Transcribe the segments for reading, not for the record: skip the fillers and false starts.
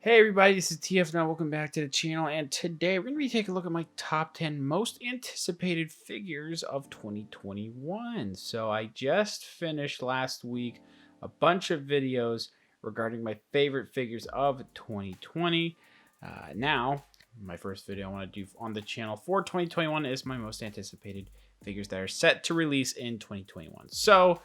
Hey everybody, this is TF now. Welcome back to the channel, and today we're going to be taking a look at my top 10 most anticipated figures of 2021. So I just finished last week a bunch of videos regarding my favorite figures of 2020. Now, my first video I want to do on the channel for 2021 is my most anticipated figures that are set to release in 2021. So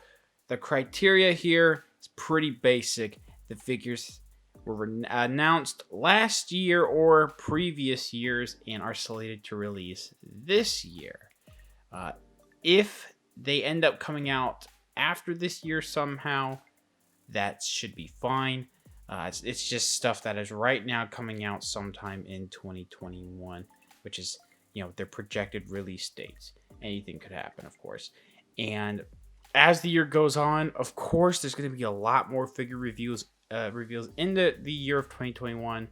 the criteria here is pretty basic. The figures were announced last year or previous years and are slated to release this year. If they end up coming out after this year somehow, that should be fine. It's just stuff that is right now coming out sometime in 2021, which is, their projected release dates. Anything could happen, of course. And as the year goes on, of course, there's going to be a lot more figure reveals in the year of 2021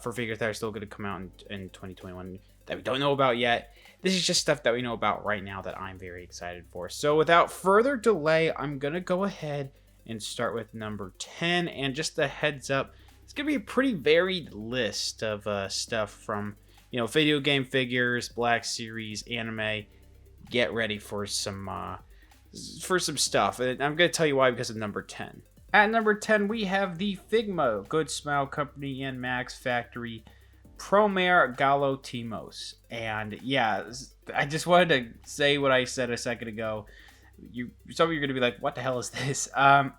for figures that are still going to come out in 2021 that we don't know about yet. This is just stuff that we know about right now that I'm very excited for. So without further delay, I'm going to go ahead and start with number 10. And just a heads up, it's going to be a pretty varied list of stuff from, video game figures, Black Series, anime. Get ready for some stuff. And I'm going to tell you why because of number 10. At number 10, we have the Figma, Good Smile Company, and Max Factory Promare Gallo Timos. And yeah, I just wanted to say what I said a second ago. Some of you are going to be like, what the hell is this? I'm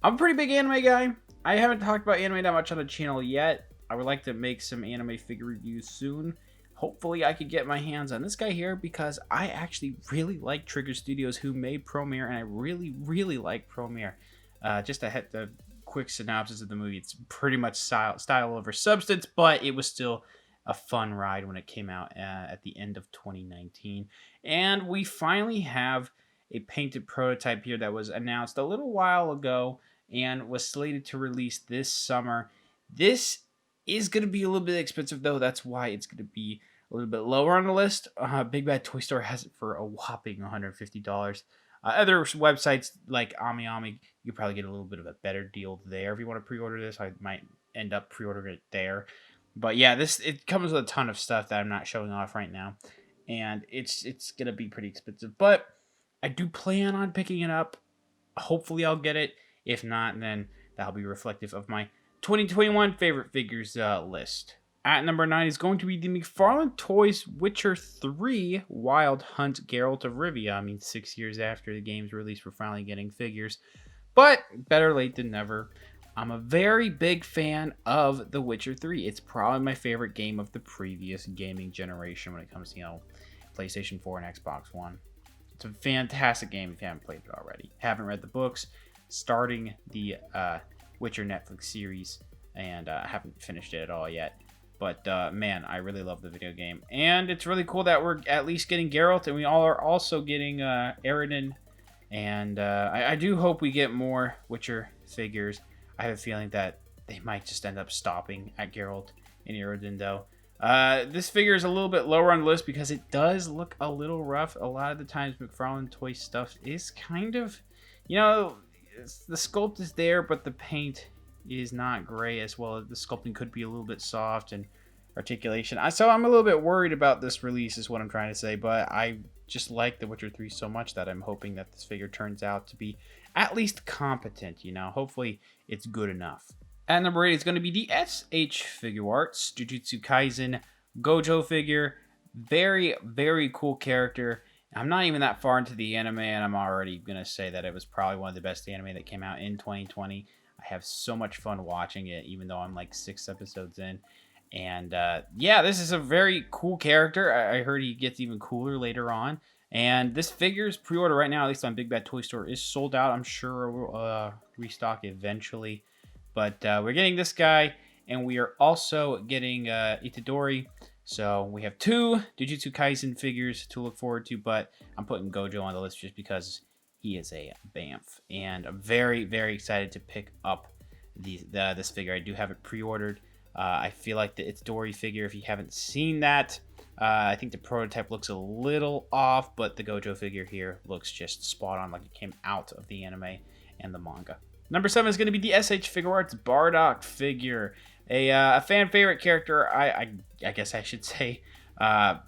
a pretty big anime guy. I haven't talked about anime that much on the channel yet. I would like to make some anime figure reviews soon. Hopefully I could get my hands on this guy here because I actually really like Trigger Studios, who made Promare, and I really, really like Promare. Just to hit the quick synopsis of the movie, it's pretty much style over substance, but it was still a fun ride when it came out at the end of 2019. And we finally have a painted prototype here that was announced a little while ago and was slated to release this summer. This is going to be a little bit expensive, though. That's why it's going to be a little bit lower on the list. Big Bad Toy Store has it for a whopping $150. Other websites like AmiAmi, you probably get a little bit of a better deal there. If you want to pre-order this, I might end up pre-ordering it there. But yeah, it comes with a ton of stuff that I'm not showing off right now, and it's gonna be pretty expensive. But I do plan on picking it up. Hopefully, I'll get it. If not, then that'll be reflective of my 2021 favorite figures list. At number 9 is going to be the McFarlane Toys Witcher 3 Wild Hunt Geralt of Rivia. I mean, 6 years after the game's release, we're finally getting figures. But better late than never. I'm a very big fan of The Witcher 3. It's probably my favorite game of the previous gaming generation when it comes to, PlayStation 4 and Xbox One. It's a fantastic game if you haven't played it already. Haven't read the books. Starting the Witcher Netflix series, and I haven't finished it at all yet. But man, I really love the video game. And it's really cool that we're at least getting Geralt, and we all are also getting Aerodin. And I do hope we get more Witcher figures. I have a feeling that they might just end up stopping at Geralt and Aerodin, though. This figure is a little bit lower on the list because it does look a little rough. A lot of the times McFarlane Toys stuff is kind of, the sculpt is there, but the paint is not gray as well. The sculpting could be a little bit soft and articulation. So I'm a little bit worried about this release is what I'm trying to say, but I just like The Witcher 3 so much that I'm hoping that this figure turns out to be at least competent, Hopefully it's good enough. At number 8 is going to be the SH Figure Arts Jujutsu Kaisen Gojo figure. Very, very cool character. I'm not even that far into the anime, and I'm already going to say that it was probably one of the best anime that came out in 2020. I have so much fun watching it, even though I'm like 6 episodes in. And yeah, this is a very cool character. I heard he gets even cooler later on. And this figure's pre-order right now, at least on Big Bad Toy Store, is sold out. I'm sure we'll restock eventually. But we're getting this guy, and we are also getting Itadori. So we have 2 Jujutsu Kaisen figures to look forward to, but I'm putting Gojo on the list just because he is a Bamf. And I'm very, very excited to pick up this figure. I do have it pre-ordered. I feel like the Itadori figure, if you haven't seen that, I think the prototype looks a little off, but the Gojo figure here looks just spot on, like it came out of the anime and the manga. Number 7 is going to be the SH Figure Arts Bardock figure. A fan favorite character, I guess I should say. A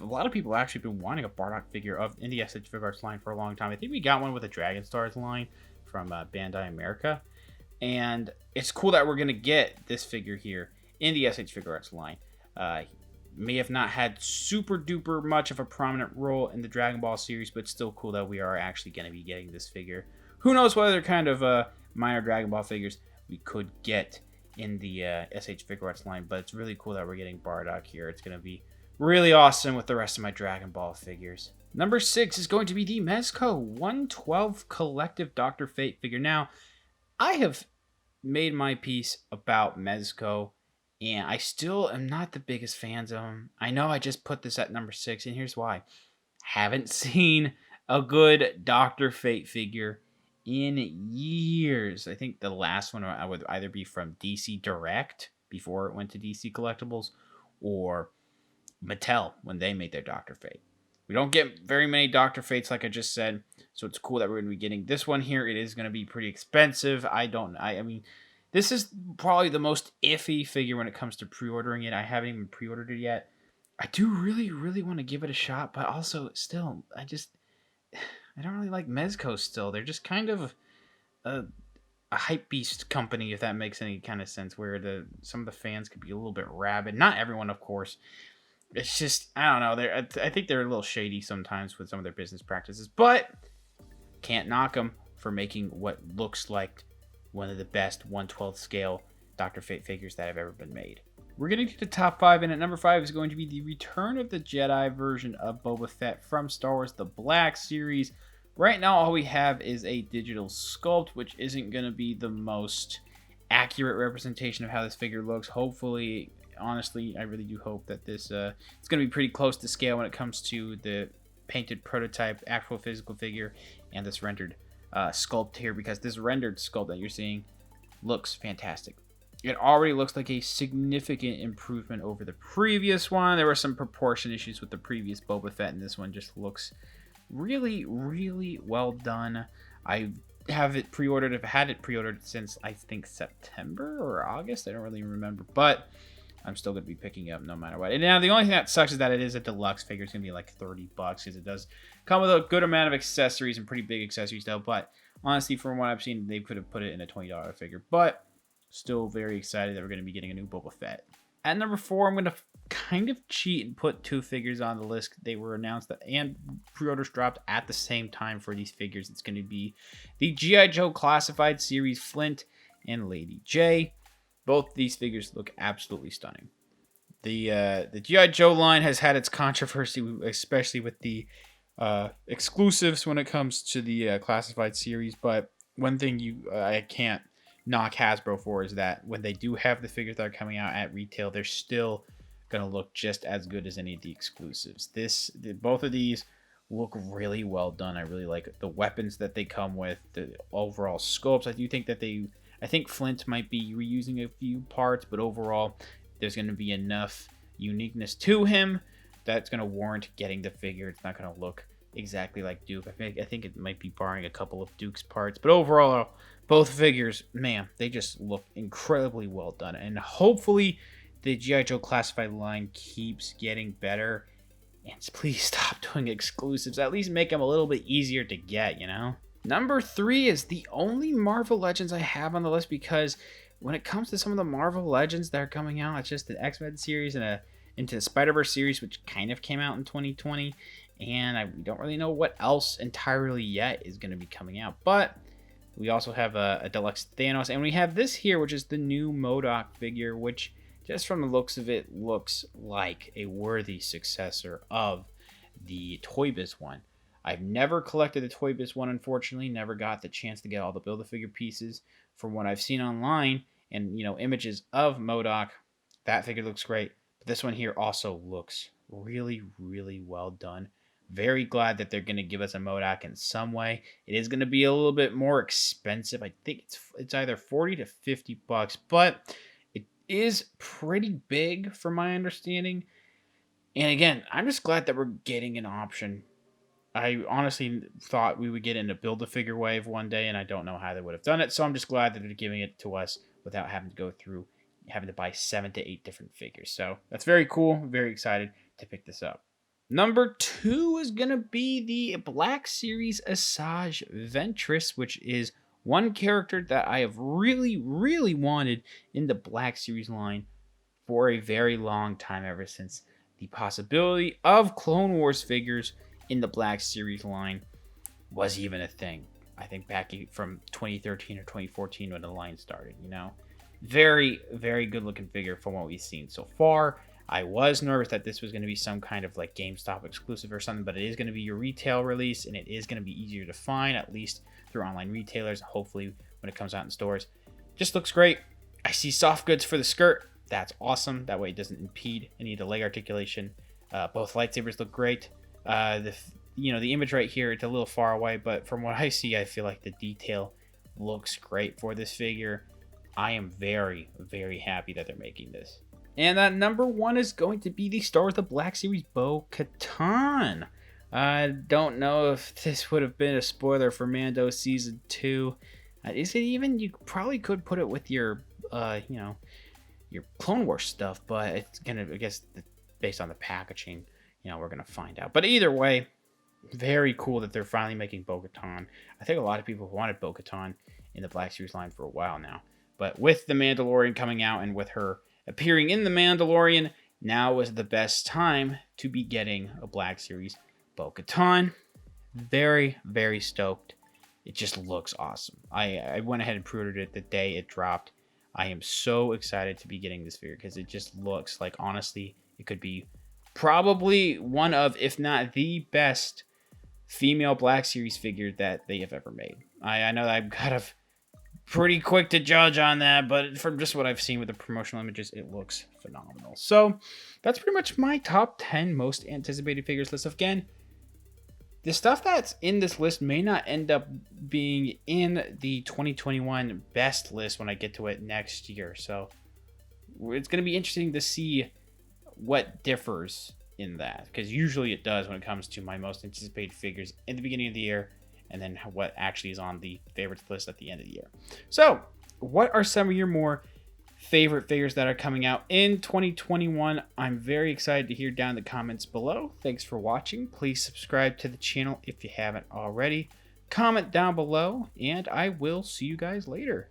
lot of people have actually been wanting a Bardock figure of in the SH Figuarts line for a long time. I think we got one with a Dragon Stars line from Bandai America, and it's cool that we're gonna get this figure here in the SH Figuarts line. Uh, may have not had super duper much of a prominent role in the Dragon Ball series, but still cool that we are actually going to be getting this figure. Who knows what other kind of minor Dragon Ball figures we could get in the SH Figuarts line, but it's really cool that we're getting Bardock here. It's going to be really awesome with the rest of my Dragon Ball figures. Number 6 is going to be the Mezco 112 Collective Dr. Fate figure. Now, I have made my piece about Mezco, and I still am not the biggest fans of him. I know I just put this at number 6, and here's why. Haven't seen a good Dr. Fate figure in years. I think the last one I would either be from DC Direct before it went to DC Collectibles, or Mattel when they made their Dr. Fate. We don't get very many Dr. Fates, like I just said, so it's cool that we're going to be getting this one here. It is going to be pretty expensive. I mean, this is probably the most iffy figure when it comes to pre-ordering it. I haven't even pre-ordered it yet. I do really, really want to give it a shot, but also still, I don't really like Mezco still. They're just kind of a hype beast company, if that makes any kind of sense, where some of the fans could be a little bit rabid. Not everyone, of course. It's just, I don't know. I think they're a little shady sometimes with some of their business practices, but can't knock them for making what looks like one of the best 1/12 scale Dr. Fate figures that have ever been made. We're going to get to top 5, and at number 5 is going to be the Return of the Jedi version of Boba Fett from Star Wars The Black Series. Right now, all we have is a digital sculpt, which isn't going to be the most accurate representation of how this figure looks. Hopefully, honestly, I really do hope that this it's going to be pretty close to scale when it comes to the painted prototype, actual physical figure, and this rendered sculpt here, because this rendered sculpt that you're seeing looks fantastic. It already looks like a significant improvement over the previous one. There were some proportion issues with the previous Boba Fett, and this one just looks really, really well done. I have it pre-ordered. I've had it pre-ordered since, I think, September or August. I don't really remember, but I'm still going to be picking it up no matter what. And now the only thing that sucks is that it is a deluxe figure. It's going to be like $30 because it does come with a good amount of accessories and pretty big accessories though. But honestly, from what I've seen, they could have put it in a $20 figure. But still very excited that we're going to be getting a new Boba Fett. At number 4, I'm going to kind of cheat and put 2 figures on the list. They were announced and pre-orders dropped at the same time for these figures. It's going to be the G.I. Joe Classified Series Flint and Lady J. Both these figures look absolutely stunning. The G.I. Joe line has had its controversy, especially with the exclusives when it comes to the Classified series. But one thing I can't knock Hasbro for is that when they do have the figures that are coming out at retail, they're still going to look just as good as any of the exclusives. Both of these look really well done. I really like the weapons that they come with, the overall sculpts. I think Flint might be reusing a few parts, but overall, there's going to be enough uniqueness to him that's going to warrant getting the figure. It's not going to look exactly like Duke. I think it might be borrowing a couple of Duke's parts, but overall, both figures, man, they just look incredibly well done. And hopefully, the G.I. Joe Classified line keeps getting better. And please stop doing exclusives. At least make them a little bit easier to get, you know? Number 3 is the only Marvel Legends I have on the list, because when it comes to some of the Marvel Legends that are coming out, it's just the X-Men series and Into the Spider-Verse series, which kind of came out in 2020. And we don't really know what else entirely yet is going to be coming out. But we also have a Deluxe Thanos. And we have this here, which is the new MODOK figure, which just from the looks of it looks like a worthy successor of the Toy Biz one. I've never collected the Toy Biz one, unfortunately. Never got the chance to get all the Build-A-Figure pieces. From what I've seen online and, images of MODOK, that figure looks great. But this one here also looks really, really well done. Very glad that they're going to give us a MODOK in some way. It is going to be a little bit more expensive. I think it's either $40 to $50, but it is pretty big from my understanding. And again, I'm just glad that we're getting an option. I honestly thought we would get into Build-A-Figure wave one day, and I don't know how they would have done it. So I'm just glad that they're giving it to us without having to go through having to buy 7 to 8 different figures. So that's very cool. Very excited to pick this up. Number 2 is going to be the Black Series Asajj Ventress, which is one character that I have really, really wanted in the Black Series line for a very long time, ever since the possibility of Clone Wars figures in the Black Series line was even a thing. I think back from 2013 or 2014 when the line started, you know. Very, very good looking figure from what we've seen so far. I was nervous that this was going to be some kind of like GameStop exclusive or something, but it is going to be your retail release, and it is going to be easier to find, at least through online retailers. Hopefully when it comes out in stores. Just looks great. I see soft goods for the skirt. That's awesome. That way it doesn't impede any of the leg articulation. Both lightsabers look great. The image right here, it's a little far away, but from what I see, I feel like the detail looks great for this figure. I am very, very happy that they're making this. And that number 1 is going to be the Star Wars: The Black Series Bo-Katan. I don't know if this would have been a spoiler for Mando Season 2. Is it even? You probably could put it with your, your Clone Wars stuff, but it's gonna, I guess, based on the packaging, we're gonna find out. But either way, very cool that they're finally making Bo-Katan. I think a lot of people have wanted Bo-Katan in the Black Series line for a while now. But with The Mandalorian coming out and with her appearing in The Mandalorian, now is the best time to be getting a Black Series Bo-Katan. Very, very stoked. It just looks awesome. I went ahead and pre-ordered it the day it dropped. I am so excited to be getting this figure because it just looks like, honestly, it could be probably one of, if not the best female Black Series figure that they have ever made. I know that I'm kind of pretty quick to judge on that, but from just what I've seen with the promotional images, it looks phenomenal. So that's pretty much my top 10 most anticipated figures list. Again, the stuff that's in this list may not end up being in the 2021 best list when I get to it next year. So it's going to be interesting to see what differs in that, because usually it does when it comes to my most anticipated figures in the beginning of the year, and then what actually is on the favorites list at the end of the year. So what are some of your more favorite figures that are coming out in 2021? I'm very excited to hear down in the comments below. Thanks for watching. Please subscribe to the channel if you haven't already. Comment down below, and I will see you guys later.